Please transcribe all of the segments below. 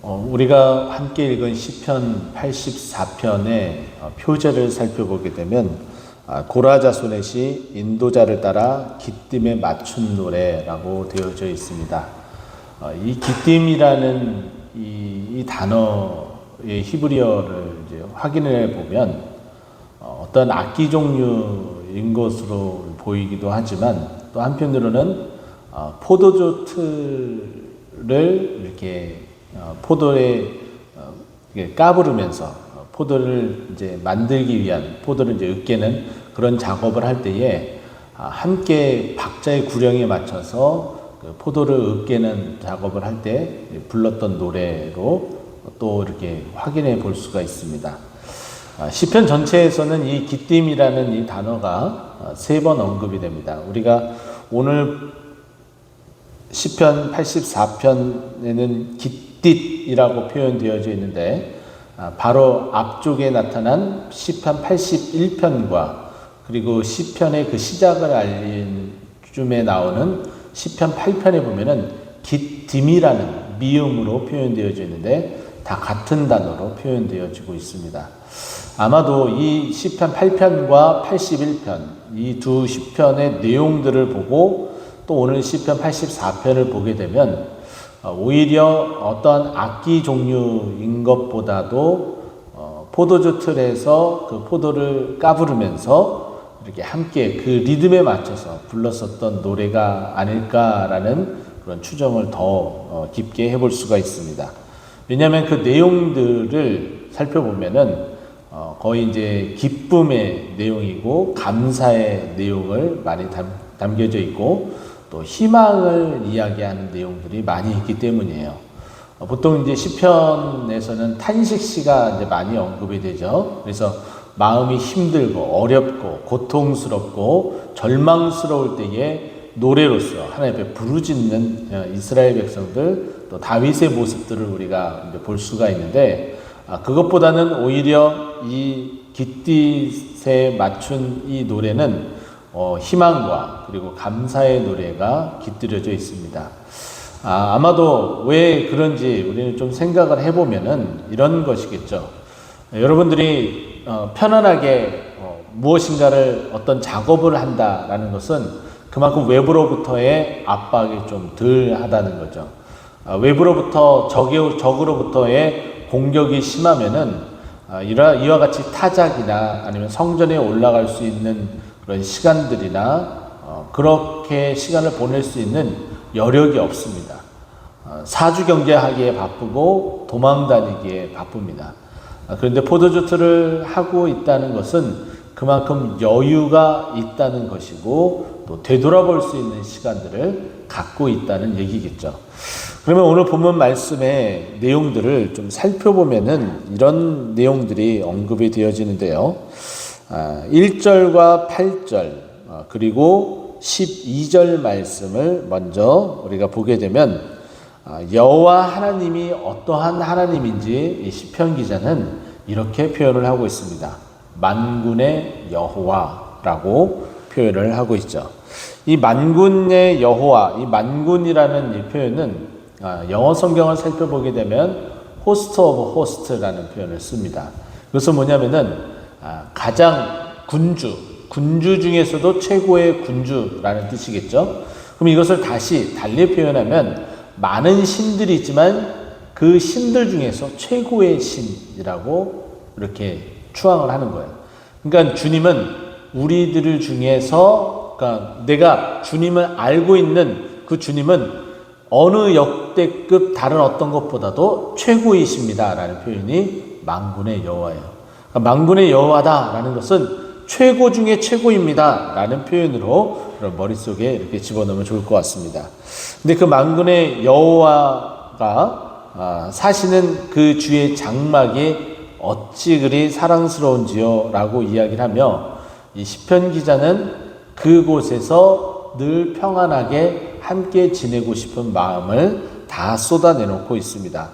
우리가 함께 읽은 시편 84편의 표제를 살펴보게 되면 고라자소넷이 인도자를 따라 기띔에 맞춘 노래라고 되어져 있습니다. 이 기띔이라는 이 단어의 히브리어를 이제 확인해 보면 어떤 악기 종류인 것으로 보이기도 하지만 또 한편으로는 포도주 틀을 이렇게 포도에 까부르면서 포도를 이제 만들기 위한 포도를 이제 으깨는 그런 작업을 할 때에 함께 박자의 구령에 맞춰서 포도를 으깨는 작업을 할 때 불렀던 노래로 또 이렇게 확인해 볼 수가 있습니다. 시편 전체에서는 이 기띔이라는 이 단어가 3번 언급이 됩니다. 우리가 오늘 시편 84편에는 깃딧이라고 표현되어져 있는데 바로 앞쪽에 나타난 시편 81편과 그리고 시편의 그 시작을 알린 쯤에 나오는 시편 8편에 보면은 깃딤이라는 미음으로 표현되어져 있는데 다 같은 단어로 표현되어지고 있습니다. 아마도 이 시편 8편과 81편 이 두 시편의 내용들을 보고 또 오늘 시편 84편을 보게 되면 오히려 어떤 악기 종류인 것보다도 포도주 틀에서 그 포도를 까부르면서 이렇게 함께 그 리듬에 맞춰서 불렀었던 노래가 아닐까라는 그런 추정을 더 깊게 해볼 수가 있습니다. 왜냐하면 그 내용들을 살펴보면은 거의 이제 기쁨의 내용이고 감사의 내용을 많이 담겨져 있고 또 희망을 이야기하는 내용들이 많이 있기 때문이에요. 보통 이제 시편에서는 탄식시가 이제 많이 언급이 되죠. 그래서 마음이 힘들고 어렵고 고통스럽고 절망스러울 때에 노래로서 하나님 앞에 부르짖는 이스라엘 백성들 또 다윗의 모습들을 우리가 이제 볼 수가 있는데 그것보다는 오히려 이 깃딧에 맞춘 이 노래는 희망과 그리고 감사의 노래가 깃들여져 있습니다. 아마도 왜 그런지 우리는 좀 생각을 해보면은 이런 것이겠죠. 여러분들이 편안하게 무엇인가를 어떤 작업을 한다라는 것은 그만큼 외부로부터의 압박이 좀 덜 하다는 거죠. 외부로부터 적으로부터의 공격이 심하면은 이와 같이 타작이나 아니면 성전에 올라갈 수 있는 그런 시간들이나 그렇게 시간을 보낼 수 있는 여력이 없습니다. 사주 경제하기에 바쁘고 도망 다니기에 바쁩니다. 그런데 포도주 틀을 하고 있다는 것은 그만큼 여유가 있다는 것이고 또 되돌아볼 수 있는 시간들을 갖고 있다는 얘기겠죠. 그러면 오늘 본문 말씀의 내용들을 좀 살펴보면은 이런 내용들이 언급이 되어지는데요. 1절과 8절 그리고 12절 말씀을 먼저 우리가 보게 되면 여호와 하나님이 어떠한 하나님인지 이 시편 기자는 이렇게 표현을 하고 있습니다. 만군의 여호와라고 표현을 하고 있죠. 이 만군의 여호와, 이 만군이라는 이 표현은 영어 성경을 살펴보게 되면 호스트 오브 호스트라는 표현을 씁니다. 그것은 뭐냐면은 가장 군주 중에서도 최고의 군주라는 뜻이겠죠. 그럼 이것을 다시 달리 표현하면 많은 신들이 있지만 그 신들 중에서 최고의 신이라고 이렇게 추앙을 하는 거예요. 그러니까 주님은 우리들 중에서 그러니까 내가 주님을 알고 있는 그 주님은 어느 역대급 다른 어떤 것보다도 최고이십니다 라는 표현이 만군의 여호와예요. 그러니까 만군의 여호와다라는 것은 최고 중에 최고입니다 라는 표현으로 머릿속에 이렇게 집어넣으면 좋을 것 같습니다. 근데 그 만군의 여호와가 사시는 그 주의 장막이 어찌 그리 사랑스러운지요 라고 이야기를 하며 이 시편 기자는 그곳에서 늘 평안하게 함께 지내고 싶은 마음을 다 쏟아내놓고 있습니다.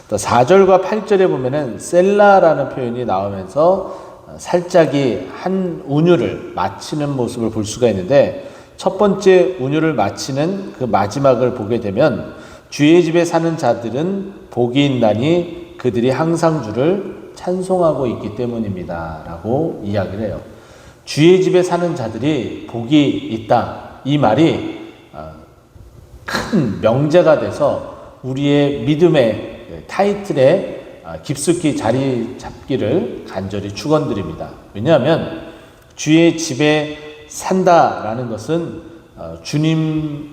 또 4절과 8절에 보면은 셀라라는 표현이 나오면서 살짝이 한 운율을 마치는 모습을 볼 수가 있는데 첫 번째 운율을 마치는 그 마지막을 보게 되면 주의 집에 사는 자들은 복이 있나니 그들이 항상 주를 찬송하고 있기 때문입니다. 라고 이야기를 해요. 주의 집에 사는 자들이 복이 있다. 이 말이 큰 명제가 돼서 우리의 믿음의 타이틀에 깊숙이 자리 잡기를 간절히 축원드립니다. 왜냐하면 주의 집에 산다라는 것은 주님과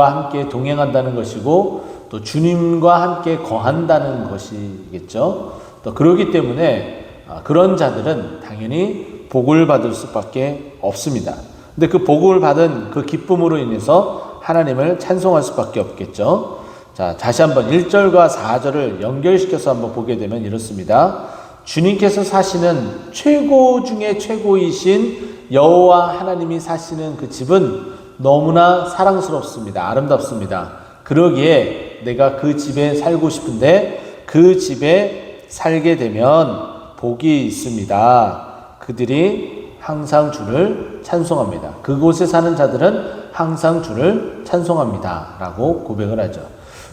함께 동행한다는 것이고 또 주님과 함께 거한다는 것이겠죠. 또 그렇기 때문에 그런 자들은 당연히 복을 받을 수밖에 없습니다. 근데 그 복을 받은 그 기쁨으로 인해서 하나님을 찬송할 수밖에 없겠죠. 자, 다시 한번 1절과 4절을 연결시켜서 한번 보게 되면 이렇습니다. 주님께서 사시는 최고 중에 최고이신 여호와 하나님이 사시는 그 집은 너무나 사랑스럽습니다. 아름답습니다. 그러기에 내가 그 집에 살고 싶은데 그 집에 살게 되면 복이 있습니다. 그들이 항상 주를 찬송합니다. 그곳에 사는 자들은 항상 주를 찬송합니다. 라고 고백을 하죠.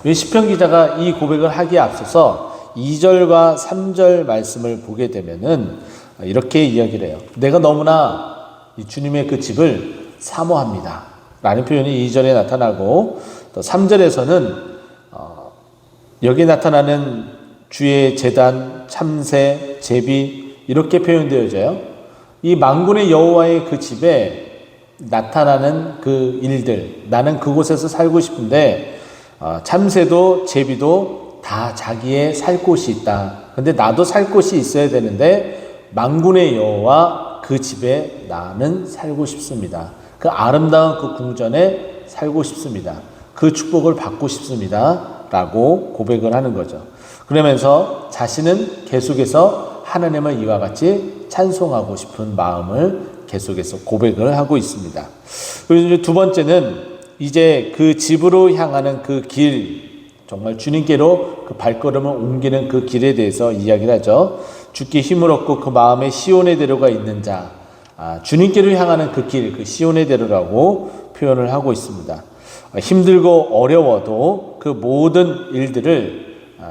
왜 시편 기자가 이 고백을 하기에 앞서서 2절과 3절 말씀을 보게 되면은 이렇게 이야기를 해요. 내가 너무나 이 주님의 그 집을 사모합니다. 라는 표현이 2절에 나타나고 또 3절에서는 여기 나타나는 주의 제단, 참새, 제비 이렇게 표현되어져요. 이 만군의 여호와의 그 집에 나타나는 그 일들, 나는 그곳에서 살고 싶은데 참새도 제비도 다 자기의 살 곳이 있다. 근데 나도 살 곳이 있어야 되는데 만군의 여호와 그 집에 나는 살고 싶습니다. 그 아름다운 그 궁전에 살고 싶습니다. 그 축복을 받고 싶습니다. 라고 고백을 하는 거죠. 그러면서 자신은 계속해서 하나님을 이와 같이 찬송하고 싶은 마음을 계속해서 고백을 하고 있습니다. 그리고 이제 두 번째는 이제 그 집으로 향하는 그 길, 정말 주님께로 그 발걸음을 옮기는 그 길에 대해서 이야기를 하죠. 주께 힘을 얻고 그 마음에 시온의 대로가 있는 자, 주님께로 향하는 그 길, 그 시온의 대로라고 표현을 하고 있습니다. 힘들고 어려워도 그 모든 일들을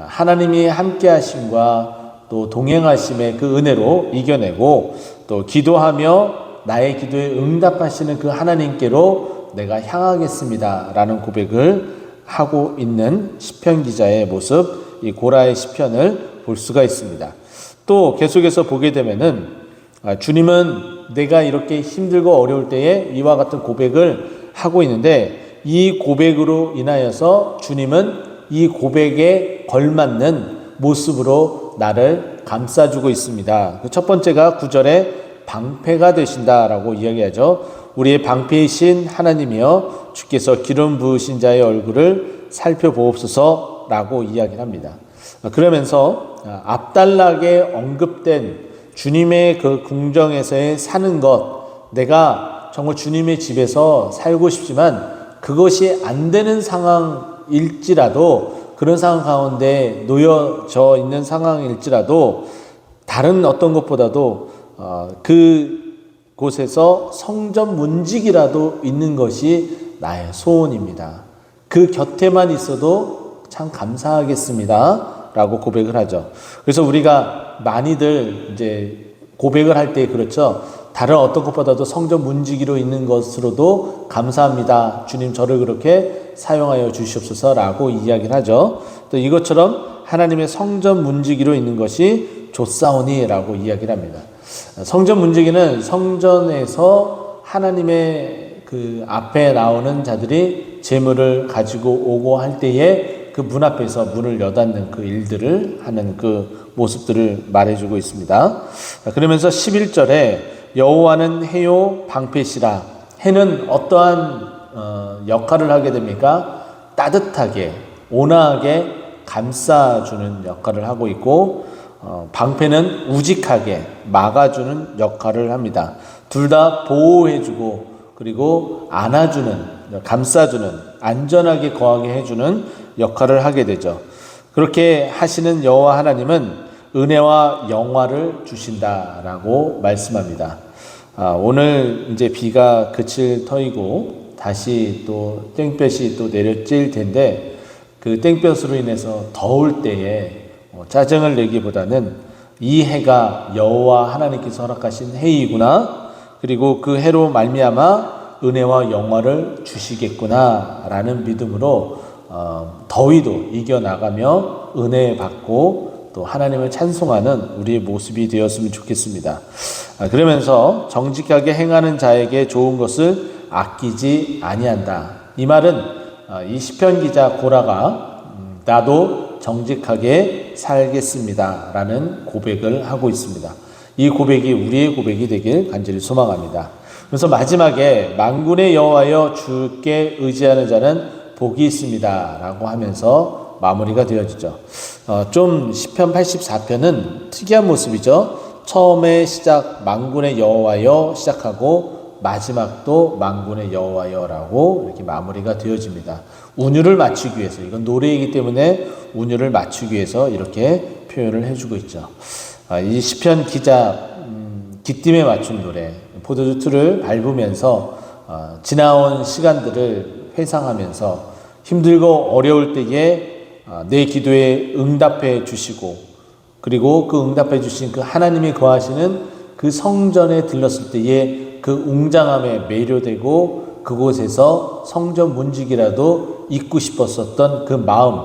하나님이 함께 하심과 또 동행하심의 그 은혜로 이겨내고 또 기도하며 나의 기도에 응답하시는 그 하나님께로 내가 향하겠습니다. 라는 고백을 하고 있는 시편 기자의 모습, 이 고라의 시편을 볼 수가 있습니다. 또 계속해서 보게 되면은 주님은 내가 이렇게 힘들고 어려울 때에 이와 같은 고백을 하고 있는데 이 고백으로 인하여서 주님은 이 고백에 걸맞는 모습으로 나를 감싸주고 있습니다. 첫 번째가 9절에 방패가 되신다라고 이야기하죠. 우리의 방패이신 하나님이여 주께서 기름 부으신 자의 얼굴을 살펴보옵소서라고 이야기를 합니다. 그러면서 앞단락에 언급된 주님의 그 궁정에서의 사는 것, 내가 정말 주님의 집에서 살고 싶지만 그것이 안 되는 상황일지라도, 그런 상황 가운데 놓여져 있는 상황일지라도 다른 어떤 것보다도 그곳에서 성전 문지기라도 있는 것이 나의 소원입니다. 그 곁에만 있어도 참 감사하겠습니다. 라고 고백을 하죠. 그래서 우리가 많이들 이제 고백을 할 때 그렇죠. 다른 어떤 것보다도 성전 문지기로 있는 것으로도 감사합니다. 주님 저를 그렇게 사용하여 주시옵소서라고 이야기를 하죠. 또 이것처럼 하나님의 성전 문지기로 있는 것이 좋사오니라고 이야기를 합니다. 성전 문지기는 성전에서 하나님의 그 앞에 나오는 자들이 제물을 가지고 오고 할 때에 그 문 앞에서 문을 여닫는 그 일들을 하는 그 모습들을 말해주고 있습니다. 그러면서 11절에 여호와는 해요 방패시라. 해는 어떠한 역할을 하게 됩니까? 따뜻하게 온화하게 감싸주는 역할을 하고 있고 방패는 우직하게 막아주는 역할을 합니다. 둘 다 보호해주고 그리고 안아주는, 감싸주는, 안전하게 거하게 해주는 역할을 하게 되죠. 그렇게 하시는 여호와 하나님은 은혜와 영화를 주신다라고 말씀합니다. 오늘 이제 비가 그칠 터이고 다시 또 땡볕이 또 내려질 텐데 그 땡볕으로 인해서 더울 때에 짜증을 내기보다는 이 해가 여호와 하나님께서 허락하신 해이구나, 그리고 그 해로 말미암아 은혜와 영화를 주시겠구나라는 믿음으로 더위도 이겨나가며 은혜 받고 또 하나님을 찬송하는 우리의 모습이 되었으면 좋겠습니다. 그러면서 정직하게 행하는 자에게 좋은 것을 아끼지 아니한다. 이 말은 이 시편 기자 고라가 나도 정직하게 살겠습니다 라는 고백을 하고 있습니다. 이 고백이 우리의 고백이 되길 간절히 소망합니다. 그래서 마지막에 만군의 여호와여 주께 의지하는 자는 복이 있습니다 라고 하면서 마무리가 되어지죠. 좀 시편 84편은 특이한 모습이죠. 처음에 시작 만군의 여호와여 시작하고 마지막도 만군의 여호와여라고 이렇게 마무리가 되어집니다. 운율을 맞추기 위해서, 이건 노래이기 때문에 운율을 맞추기 위해서 이렇게 표현을 해주고 있죠. 이 시편 기자 기쁨에 맞춘 노래, 포도주 틀을 밟으면서 지나온 시간들을 회상하면서 힘들고 어려울 때에 내 기도에 응답해 주시고, 그리고 그 응답해 주신 그 하나님이 거하시는 그 성전에 들렀을 때에 그 웅장함에 매료되고 그곳에서 성전 문지기라도 잊고 싶었었던 그 마음,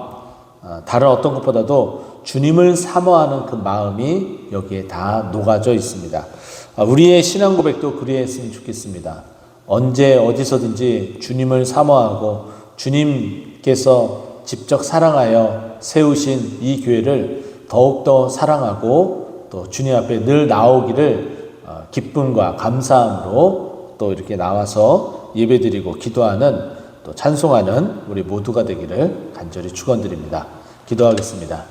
다른 어떤 것보다도 주님을 사모하는 그 마음이 여기에 다 녹아져 있습니다. 우리의 신앙 고백도 그리했으면 좋겠습니다. 언제 어디서든지 주님을 사모하고 주님께서 직접 사랑하여 세우신 이 교회를 더욱더 사랑하고 또 주님 앞에 늘 나오기를 기쁨과 감사함으로 또 이렇게 나와서 예배드리고 기도하는 또 찬송하는 우리 모두가 되기를 간절히 축원드립니다. 기도하겠습니다.